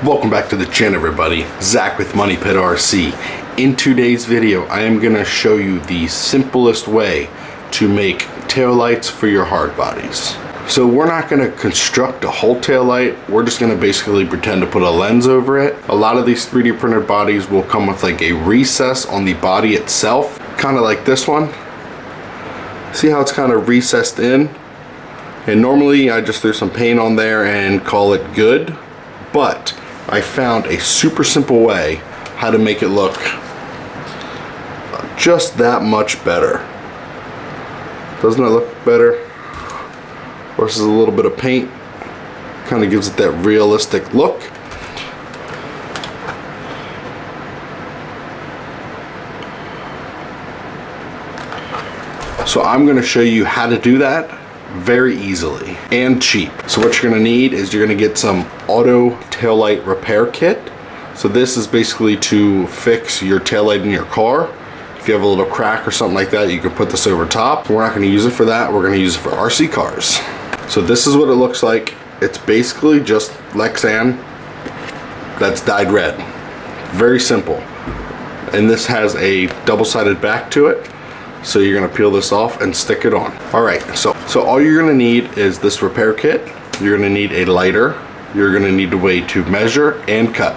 Welcome back to the channel, everybody. Zach with Money Pit RC. In today's video, I am going to show you the simplest way to make taillights for your hard bodies. So we're not going to construct a whole taillight. We're just going to basically pretend to put a lens over it. A lot of these 3D printed bodies will come with like a recess on the body itself, kind of like this one. See how it's kind of recessed in? And normally I just threw some paint on there and call it good, but I found a super simple way how to make it look just that much better. Doesn't it look better? Versus a little bit of paint, kind of gives it that realistic look. So I'm going to show you how to do that very easily and cheap. So what you're going to need is you're going to get some auto taillight repair kit. So this is basically to fix your taillight in your car. If you have a little crack or something like that, you can put this over top. We're not going to use it for that. We're going to use it for RC cars. So this is what it looks like. It's basically just Lexan that's dyed red. Very simple. And this has a double-sided back to it. So you're gonna peel this off and stick it on. All right, so all you're gonna need is this repair kit. You're gonna need a lighter. You're gonna need a way to measure and cut.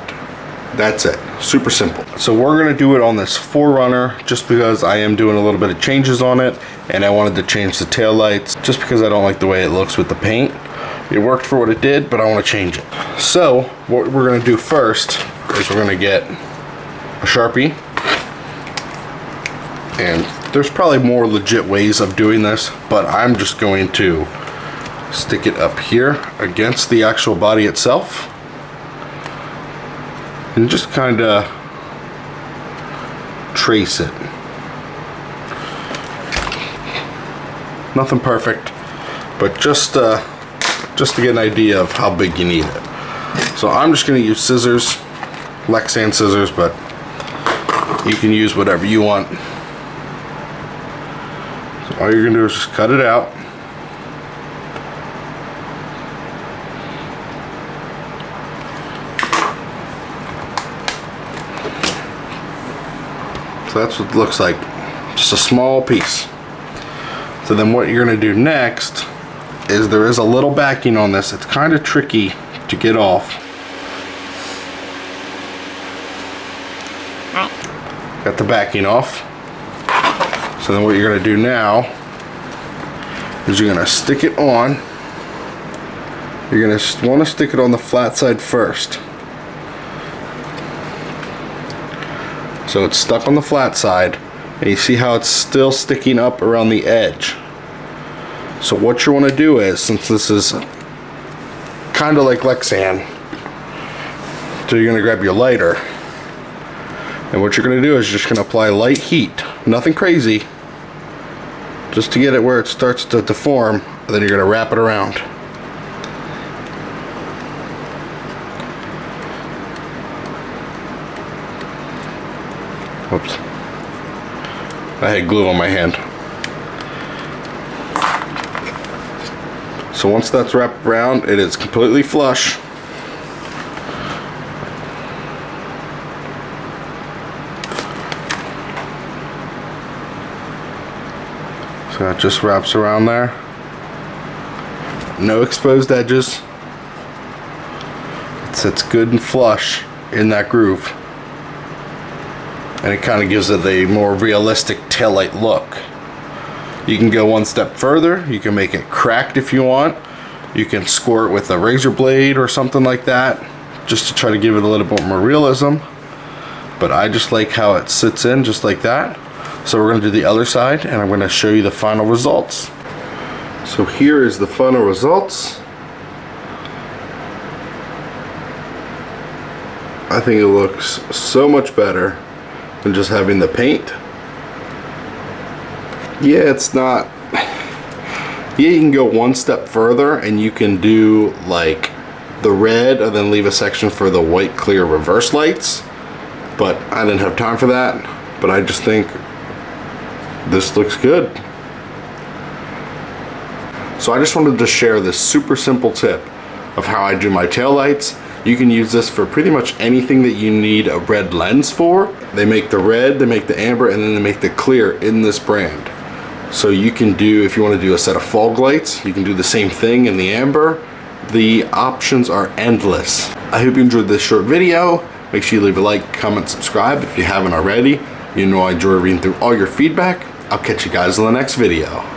That's it, super simple. So we're gonna do it on this 4Runner just because I am doing a little bit of changes on it and I wanted to change the tail lights just because I don't like the way it looks with the paint. It worked for what it did, but I wanna change it. So what we're gonna do first is we're gonna get a Sharpie, and there's probably more legit ways of doing this, but I'm just going to stick it up here against the actual body itself and just kind of trace it. Nothing perfect, but just to get an idea of how big you need it. So I'm just going to use scissors, Lexan scissors, but you can use whatever you want. All you're gonna do is just cut it out. So that's what it looks like, just a small piece. So then what you're gonna do next is there is a little backing on this. It's kind of tricky to get off. Got the backing off. So then what you're going to do now is you're going to stick it on. You're going to want to stick it on the flat side first. So it's stuck on the flat side, and you see how it's still sticking up around the edge. So what you want to do is, since this is kind of like Lexan, so you're going to grab your lighter, and what you're going to do is you're just going to apply light heat, nothing crazy, just to get it where it starts to deform, and then you're going to wrap it around. Whoops. I had glue on my hand. So once that's wrapped around, it is completely flush. So it just wraps around there. No exposed edges. It sits good and flush in that groove. And it kind of gives it a more realistic taillight look. You can go one step further. You can make it cracked if you want. You can score it with a razor blade or something like that, just to try to give it a little bit more realism. But I just like how it sits in just like that. So we're going to do the other side, and I'm going to show you the final results. So here is the final results. I think it looks so much better than just having the paint. Yeah, it's not. Yeah, you can go one step further and you can do like the red and then leave a section for the white clear reverse lights. But I didn't have time for that. But I just think this looks good. So I just wanted to share this super simple tip of how I do my taillights. You can use this for pretty much anything that you need a red lens for. They make the red, they make the amber, and then they make the clear in this brand. So you can do, if you want to do a set of fog lights, you can do the same thing in the amber. The options are endless. I hope you enjoyed this short video. Make sure you leave a like, comment, subscribe if you haven't already. You know I enjoy reading through all your feedback. I'll catch you guys in the next video.